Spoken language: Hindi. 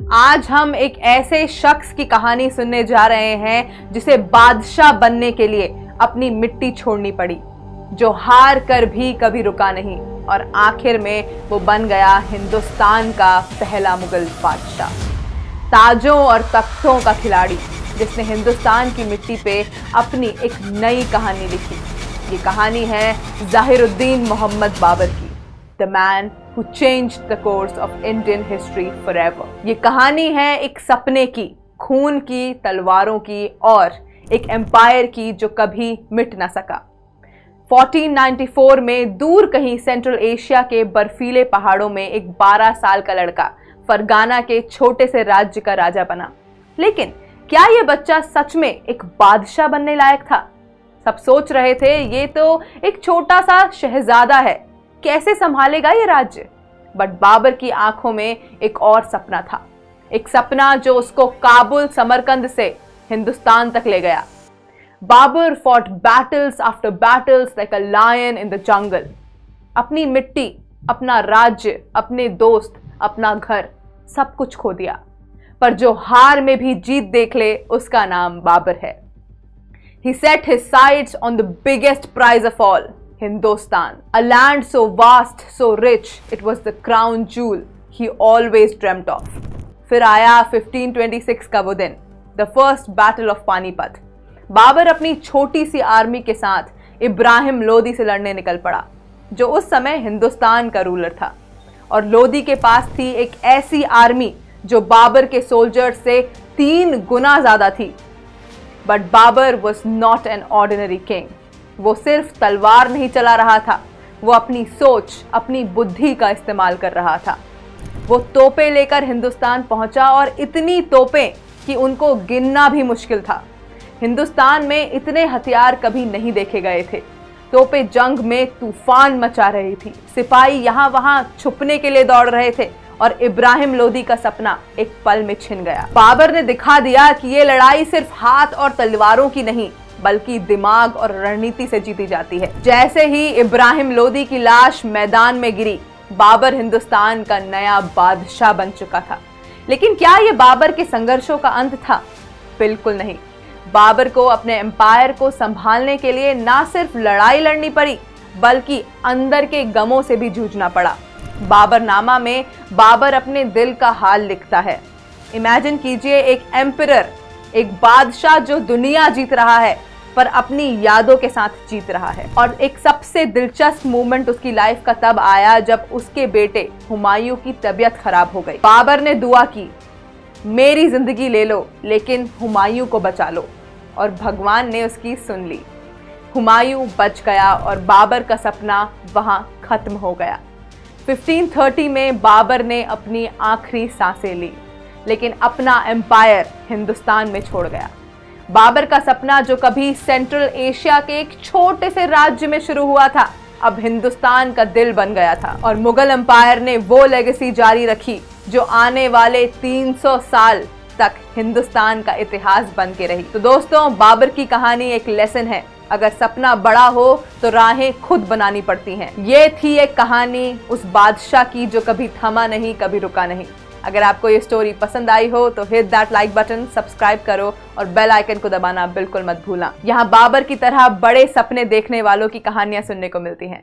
आज हम एक ऐसे शख्स की कहानी सुनने जा रहे हैं जिसे बादशाह बनने के लिए अपनी मिट्टी छोड़नी पड़ी, जो हार कर भी कभी रुका नहीं और आखिर में वो बन गया हिंदुस्तान का पहला मुगल बादशाह, ताजों और तख्तों का खिलाड़ी, जिसने हिंदुस्तान की मिट्टी पे अपनी एक नई कहानी लिखी। ये कहानी है ज़ाहिरुद्दीन मोहम्मद बाबर की, the man who changed the course of Indian history forever। ये कहानी है एक सपने की, खून की, तलवारों की और एक एम्पायर की जो कभी मिट ना सका। 1494 में दूर कहीं सेंट्रल एशिया के बर्फीले पहाड़ों में एक 12 साल का लड़का फरगाना के छोटे से राज्य का राजा बना। लेकिन क्या ये बच्चा सच में एक बादशाह बनने लायक था? सब सोच रहे थे ये तो एक छोटा सा शहजादा है, कैसे संभालेगा ये राज्य। बट बाबर की आंखों में एक और सपना था, एक सपना जो उसको काबुल समरकंद से हिंदुस्तान तक ले गया। Babar fought battles after battles like a lion in the jungle। अपनी मिट्टी, अपना राज्य, अपने दोस्त, अपना घर, सब कुछ खो दिया, पर जो हार में भी जीत देख ले उसका नाम बाबर है। He set his sights on the biggest prize of all, Hindustan, a land so vast, so rich, it was the crown jewel he always dreamt of। फिर आया 1526 का वो दिन, the first battle of Panipat. Babar अपनी छोटी सी आर्मी के साथ इब्राहिम लोदी से लड़ने निकल पड़ा, जो उस समय हिंदुस्तान का रूलर था। और लोदी के पास थी एक ऐसी आर्मी जो बाबर के सोल्जर्स से 3 गुना ज्यादा थी। But Babur was not an ordinary king. वो सिर्फ तलवार नहीं चला रहा था, वो अपनी सोच, अपनी बुद्धि का इस्तेमाल कर रहा था। वो तोपें लेकर हिंदुस्तान पहुंचा और इतनी तोपें कि उनको गिनना भी मुश्किल था। हिंदुस्तान में इतने हथियार कभी नहीं देखे गए थे। तोपें जंग में तूफान मचा रही थी, सिपाही यहाँ वहां छुपने के लिए दौड़ रहे थे और इब्राहिम लोदी का सपना एक पल में छिन गया। बाबर ने दिखा दिया कि ये लड़ाई सिर्फ हाथ और तलवारों की नहीं, बल्कि दिमाग और रणनीति से जीती जाती है। जैसे ही इब्राहिम लोदी की लाश मैदान में गिरी, बाबर हिंदुस्तान का नया बादशाह बन चुका था। लेकिन क्या ये बाबर के संघर्षों का अंत था? बिल्कुल नहीं। बाबर को अपने एम्पायर को संभालने के लिए ना सिर्फ लड़ाई लड़नी पड़ी, बल्कि अंदर के गमों से भी जूझना पड़ा। बाबरनामा में बाबर अपने दिल का हाल लिखता है। इमेजिन कीजिए एक एम्परर, एक बादशाह जो दुनिया जीत रहा है पर अपनी यादों के साथ जीत रहा है। और एक सबसे दिलचस्प मूवमेंट उसकी लाइफ का तब आया जब उसके बेटे हुमायूं की तबीयत खराब हो गई। बाबर ने दुआ की, मेरी जिंदगी ले लो लेकिन हुमायूं को बचा लो, और भगवान ने उसकी सुन ली। हुमायूं बच गया और बाबर का सपना वहां खत्म हो गया। 1530 में बाबर ने अपनी आखिरी सांसें ली, लेकिन अपना एम्पायर हिंदुस्तान में छोड़ गया। बाबर का सपना जो कभी सेंट्रल एशिया के एक छोटे से राज्य में शुरू हुआ था, अब हिंदुस्तान का दिल बन गया था। और मुगल एम्पायर ने वो लेगेसी जारी रखी जो आने वाले 300 साल तक हिंदुस्तान का इतिहास बन के रही। तो दोस्तों, बाबर की कहानी एक लेसन है, अगर सपना बड़ा हो तो राहें खुद बनानी पड़ती हैं। ये थी एक कहानी उस बादशाह की जो कभी थमा नहीं, कभी रुका नहीं। अगर आपको ये स्टोरी पसंद आई हो तो hit that like button, subscribe करो और बेल आइकन को दबाना बिल्कुल मत भूलना। यहाँ बाबर की तरह बड़े सपने देखने वालों की कहानियां सुनने को मिलती हैं।